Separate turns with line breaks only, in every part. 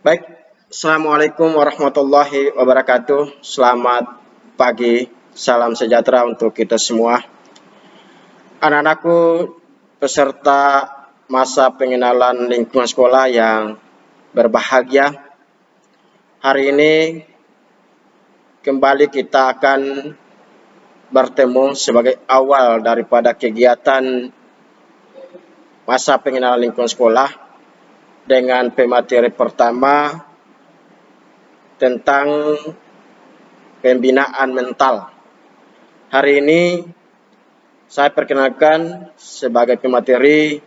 Baik, Assalamualaikum warahmatullahi wabarakatuh. Selamat pagi, salam sejahtera untuk kita semua. Anak-anakku, peserta masa pengenalan lingkungan sekolah yang berbahagia. Hari ini kembali kita akan bertemu sebagai awal daripada kegiatan masa pengenalan lingkungan sekolah dengan pemateri pertama tentang pembinaan mental. Hari ini saya perkenalkan sebagai pemateri,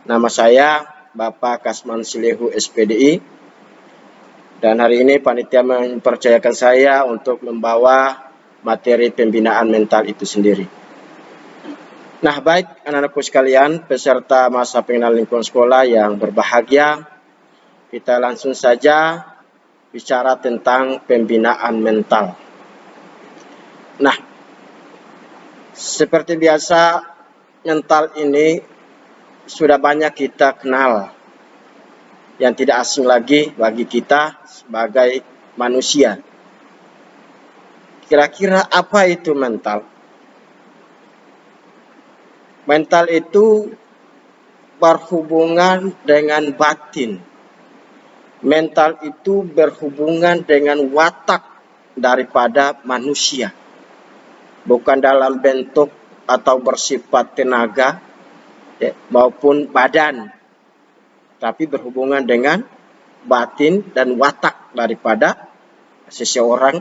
nama saya Bapak Kasman Silehu SPDI, dan hari ini panitia mempercayakan saya untuk membawa materi pembinaan mental itu sendiri. Nah, baik anak-anakku sekalian, peserta masa pengenalan lingkungan sekolah yang berbahagia, kita langsung saja bicara tentang pembinaan mental. Nah, seperti biasa, mental ini sudah banyak kita kenal, yang tidak asing lagi bagi kita sebagai manusia. Kira-kira apa itu mental? Mental itu berhubungan dengan batin. Mental itu berhubungan dengan watak daripada manusia. Bukan dalam bentuk atau bersifat tenaga maupun badan, tapi berhubungan dengan batin dan watak daripada seseorang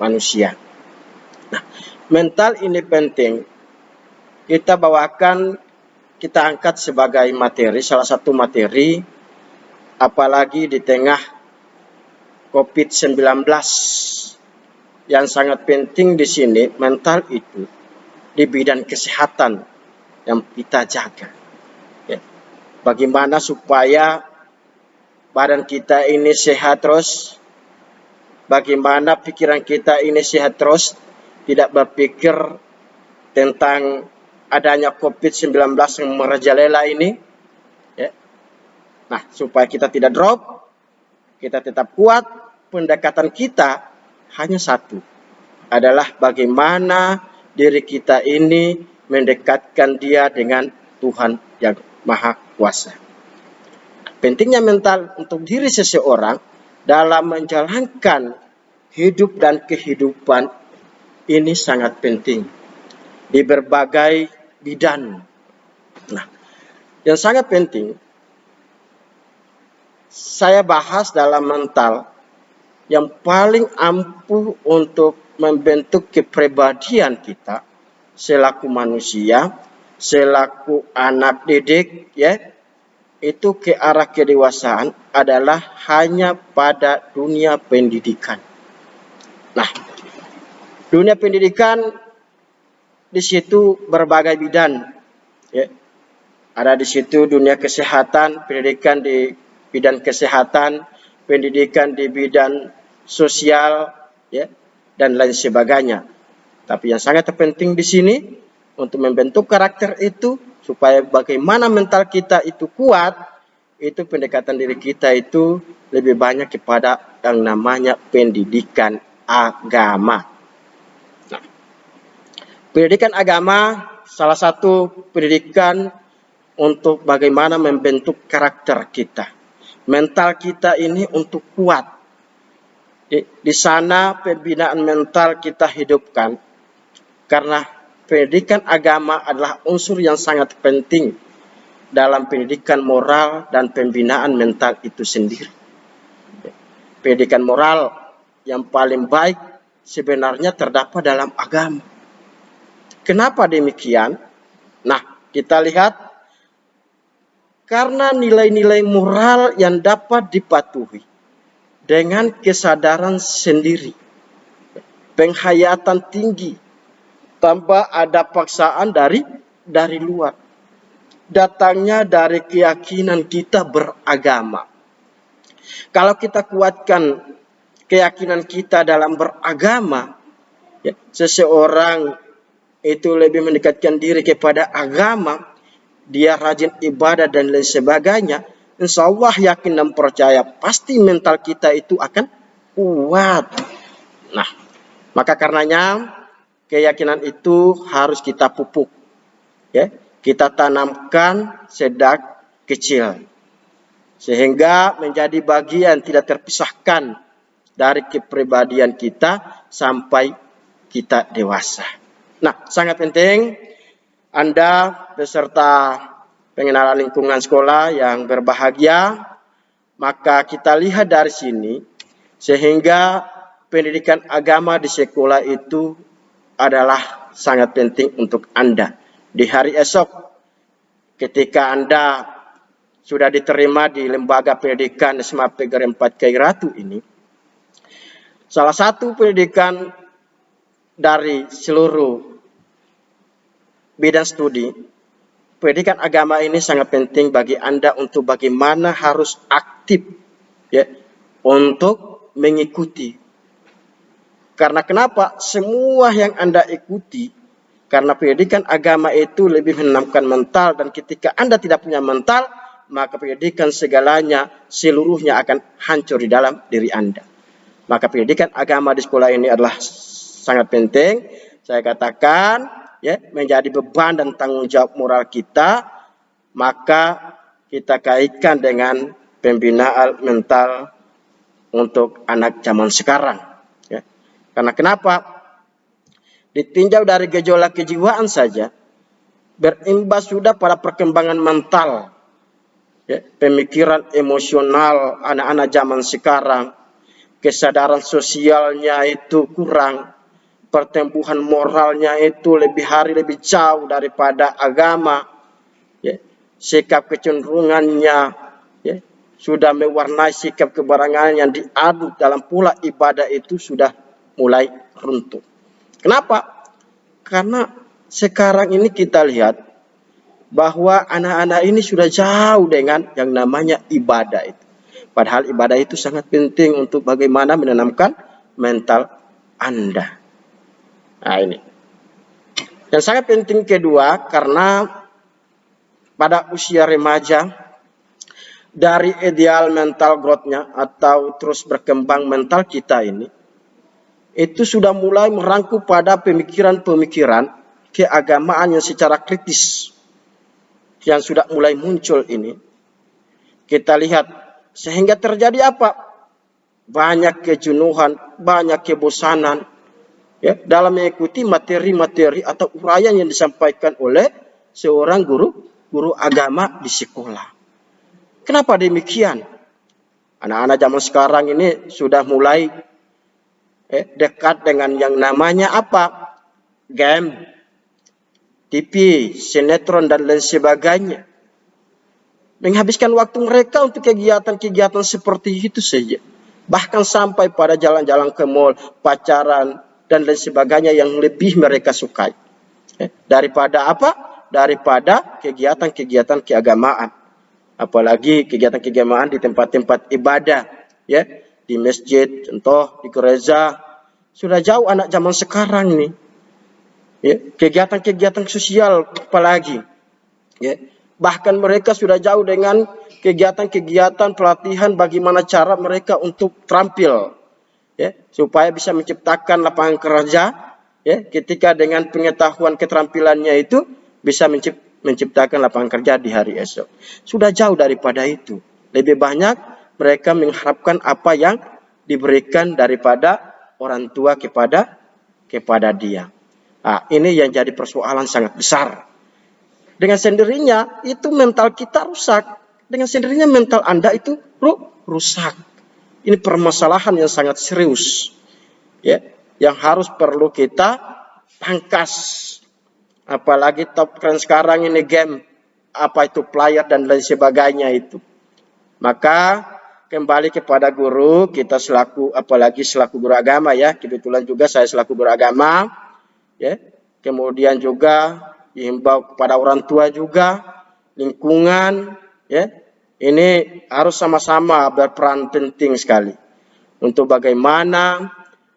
manusia. Nah, mental ini penting. Kita bawakan, kita angkat sebagai materi, salah satu materi, apalagi di tengah COVID-19 yang sangat penting di sini. Mental itu di bidang kesehatan yang kita jaga. Bagaimana supaya badan kita ini sehat terus, bagaimana pikiran kita ini sehat terus, tidak berpikir tentang adanya COVID-19 yang merajalela ini. Nah, supaya kita tidak drop, kita tetap kuat, pendekatan kita hanya satu, adalah bagaimana diri kita ini mendekatkan dia dengan Tuhan yang Maha Kuasa. Pentingnya mental untuk diri seseorang dalam menjalankan hidup dan kehidupan ini sangat penting di berbagai bidang. Nah, yang sangat penting saya bahas dalam mental yang paling ampuh untuk membentuk kepribadian kita selaku manusia, selaku anak didik, itu ke arah kedewasaan adalah hanya pada dunia pendidikan. Nah, dunia pendidikan di situ berbagai bidang, Ada di situ dunia kesehatan, pendidikan di bidang kesehatan, pendidikan di bidang sosial, dan lain sebagainya. Tapi yang sangat penting di sini untuk membentuk karakter itu supaya bagaimana mental kita itu kuat, itu pendekatan diri kita itu lebih banyak kepada yang namanya pendidikan agama. Nah, pendidikan agama salah satu pendidikan untuk bagaimana membentuk karakter kita. Mental kita ini untuk kuat. Di sana pembinaan mental kita hidupkan, karena pendidikan agama adalah unsur yang sangat penting dalam pendidikan moral dan pembinaan mental itu sendiri. Pendidikan moral yang paling baik sebenarnya terdapat dalam agama. Kenapa demikian? Nah, kita lihat, karena nilai-nilai moral yang dapat dipatuhi dengan kesadaran sendiri, penghayatan tinggi, tanpa ada paksaan dari luar, datangnya dari keyakinan kita beragama. Kalau kita kuatkan keyakinan kita dalam beragama, seseorang itu lebih mendekatkan diri kepada agama, dia rajin ibadah dan lain sebagainya, insya Allah yakin dan percaya pasti mental kita itu akan kuat. Nah, maka karenanya keyakinan itu harus kita pupuk, ya, kita tanamkan sejak kecil sehingga menjadi bagian tidak terpisahkan dari kepribadian kita sampai kita dewasa. Nah, sangat penting Anda beserta pengenalan lingkungan sekolah yang berbahagia, maka kita lihat dari sini sehingga pendidikan agama di sekolah itu adalah sangat penting untuk Anda. Di hari esok ketika Anda sudah diterima di lembaga pendidikan SMA Negeri 4 Kiai Ratu ini, salah satu pendidikan dari seluruh bidang studi, pendidikan agama ini sangat penting bagi Anda untuk bagaimana harus aktif, ya, untuk mengikuti. Karena kenapa? Semua yang Anda ikuti, karena pendidikan agama itu lebih menanamkan mental, dan ketika Anda tidak punya mental, maka pendidikan segalanya seluruhnya akan hancur di dalam diri Anda. Maka pendidikan agama di sekolah ini adalah sangat penting. Saya katakan, ya, menjadi beban dan tanggung jawab moral kita, maka kita kaitkan dengan pembinaan mental untuk anak zaman sekarang, ya. Karena kenapa? Ditinjau dari gejolak kejiwaan saja berimbas sudah pada perkembangan mental, ya, pemikiran emosional anak-anak zaman sekarang, kesadaran sosialnya itu kurang, pertumbuhan moralnya itu lebih hari lebih jauh daripada agama, ya. Sikap kecenderungannya, ya, sudah mewarnai sikap kebarangan yang diaduk dalam pula ibadah itu sudah mulai runtuh. Kenapa? Karena sekarang ini kita lihat bahwa anak-anak ini sudah jauh dengan yang namanya ibadah itu. Padahal ibadah itu sangat penting untuk bagaimana menanamkan mental Anda. Nah, ini. Yang sangat penting kedua, karena pada usia remaja, dari ideal mental growth-nya atau terus berkembang mental kita ini, itu sudah mulai merangkul pada pemikiran-pemikiran keagamaan yang secara kritis yang sudah mulai muncul ini. Kita lihat sehingga terjadi apa? Banyak kejenuhan, banyak kebosanan, ya, dalam mengikuti materi-materi atau uraian yang disampaikan oleh seorang guru agama di sekolah. Kenapa demikian? Anak-anak zaman sekarang ini sudah mulai dekat dengan yang namanya apa? Game, TV, sinetron, dan lain sebagainya. Menghabiskan waktu mereka untuk kegiatan-kegiatan seperti itu saja. Bahkan sampai pada jalan-jalan ke mall, pacaran, dan lain sebagainya yang lebih mereka sukai. Daripada apa? Daripada kegiatan-kegiatan keagamaan. Apalagi kegiatan-keagamaan di tempat-tempat ibadah, ya, di masjid, contoh di gereja. Sudah jauh anak zaman sekarang nih, ya, kegiatan-kegiatan sosial apalagi, ya. Bahkan mereka sudah jauh dengan kegiatan-kegiatan pelatihan bagaimana cara mereka untuk terampil, ya, supaya bisa menciptakan lapangan kerja, ya, ketika dengan pengetahuan keterampilannya itu bisa menciptakan lapangan kerja di hari esok. Sudah jauh daripada itu. Lebih banyak mereka mengharapkan apa yang diberikan daripada orang tua kepada dia. Nah, ini yang jadi persoalan sangat besar. Dengan sendirinya itu mental kita rusak. Dengan sendirinya mental Anda itu rusak. Ini permasalahan yang sangat serius, ya, yang harus perlu kita pangkas. Apalagi top trend sekarang ini game, apa itu player dan lain sebagainya itu. Maka kembali kepada guru, kita apalagi selaku guru agama, ya, kebetulan juga saya selaku guru agama, ya. Kemudian juga dihimbau kepada orang tua juga, lingkungan, ya. Ini harus sama-sama berperan penting sekali untuk bagaimana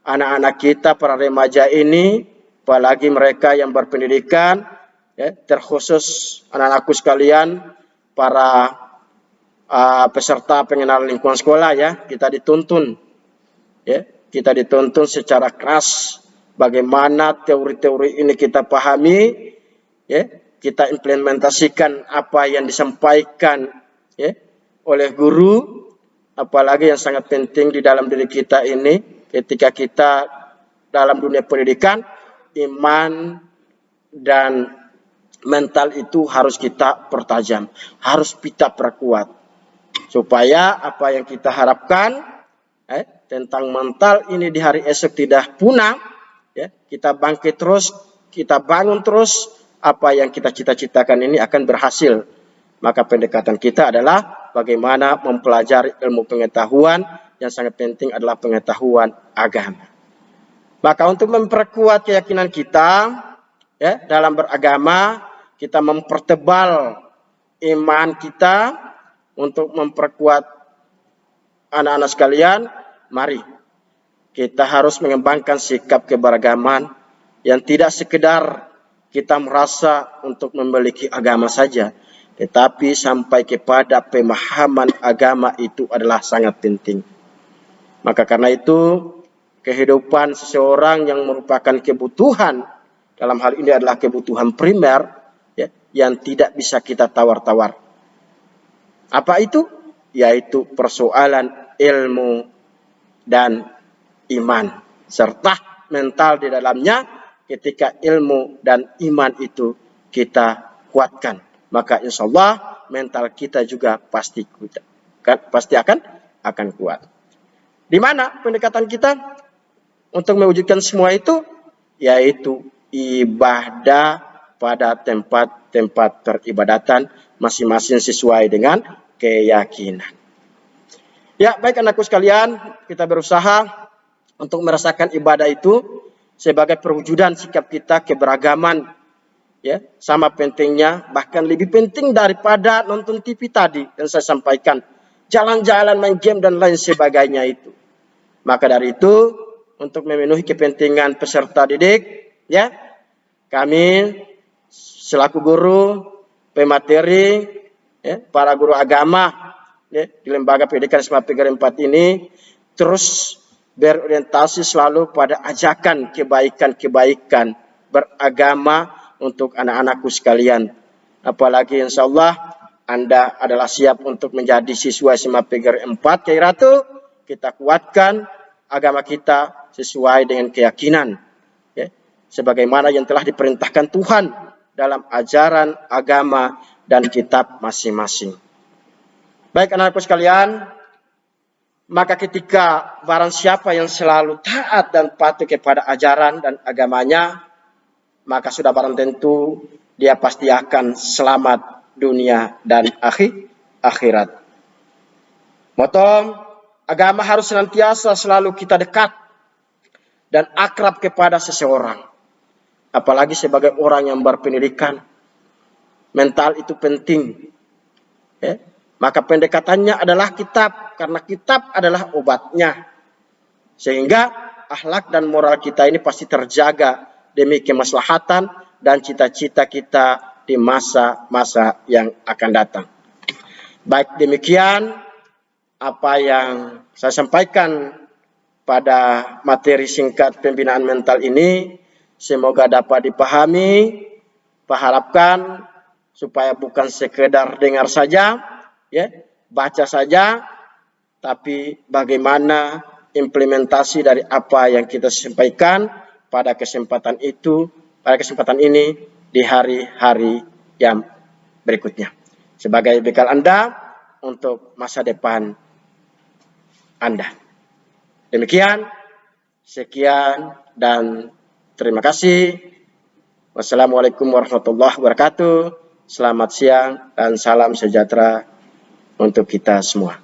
anak-anak kita, para remaja ini, apalagi mereka yang berpendidikan, ya, terkhusus anak-anakku sekalian, para peserta pengenalan lingkungan sekolah ya, kita dituntun ya, kita dituntun secara keras bagaimana teori-teori ini kita pahami ya, kita implementasikan apa yang disampaikan ya oleh guru, apalagi yang sangat penting di dalam diri kita ini ketika kita dalam dunia pendidikan, iman dan mental itu harus kita pertajam, harus kita perkuat supaya apa yang kita harapkan tentang mental ini di hari esok tidak punah ya, kita bangkit terus, kita bangun terus, apa yang kita cita-citakan ini akan berhasil. Maka pendekatan kita adalah bagaimana mempelajari ilmu pengetahuan, yang sangat penting adalah pengetahuan agama. Maka untuk memperkuat keyakinan kita ya dalam beragama, kita mempertebal iman kita. Untuk memperkuat anak-anak sekalian, mari kita harus mengembangkan sikap keberagaman yang tidak sekedar kita merasa untuk memiliki agama saja, tetapi sampai kepada pemahaman agama itu adalah sangat penting. Maka karena itu, kehidupan seseorang yang merupakan kebutuhan, dalam hal ini adalah kebutuhan primer ya, yang tidak bisa kita tawar-tawar. Apa itu? Yaitu persoalan ilmu dan iman, serta mental di dalamnya. Ketika ilmu dan iman itu kita kuatkan, maka insya Allah mental kita juga pasti akan kuat. Di mana pendekatan kita untuk mewujudkan semua itu? Yaitu ibadah pada tempat-tempat peribadatan masing-masing sesuai dengan keyakinan. Ya, baik anakku sekalian, kita berusaha untuk merasakan ibadah itu sebagai perwujudan sikap kita keberagaman. Ya, sama pentingnya, bahkan lebih penting daripada nonton TV tadi yang saya sampaikan. Jalan-jalan, main game dan lain sebagainya itu. Maka dari itu, untuk memenuhi kepentingan peserta didik, ya, kami selaku guru, pemateri, ya, para guru agama ya, di Lembaga Pendidikan SMA Negeri 4 ini terus berorientasi selalu pada ajakan kebaikan-kebaikan beragama untuk anak-anakku sekalian. Apalagi insya Allah Anda adalah siap untuk menjadi siswa SMA Negeri 4 Kiai Ratu. Kita kuatkan agama kita sesuai dengan keyakinan ya, sebagaimana yang telah diperintahkan Tuhan dalam ajaran agama dan kitab masing-masing. Baik anak-anakku sekalian, maka ketika barang siapa yang selalu taat dan patuh kepada ajaran dan agamanya, maka sudah barang tentu dia pasti akan selamat dunia dan akhirat. Moto agama harus senantiasa selalu kita dekat dan akrab kepada seseorang. Apalagi sebagai orang yang berpendidikan, mental itu penting. Ya. Maka pendekatannya adalah kitab, karena kitab adalah obatnya. Sehingga akhlak dan moral kita ini pasti terjaga demi kemaslahatan dan cita-cita kita di masa-masa yang akan datang. Baik demikian apa yang saya sampaikan pada materi singkat pembinaan mental ini. Semoga dapat dipahami, harapkan supaya bukan sekedar dengar saja, ya, baca saja, tapi bagaimana implementasi dari apa yang kita sampaikan pada kesempatan ini di hari-hari yang berikutnya. Sebagai bekal Anda untuk masa depan Anda. Demikian, sekian dan terima kasih. Wassalamualaikum warahmatullahi wabarakatuh. Selamat siang dan salam sejahtera untuk kita semua.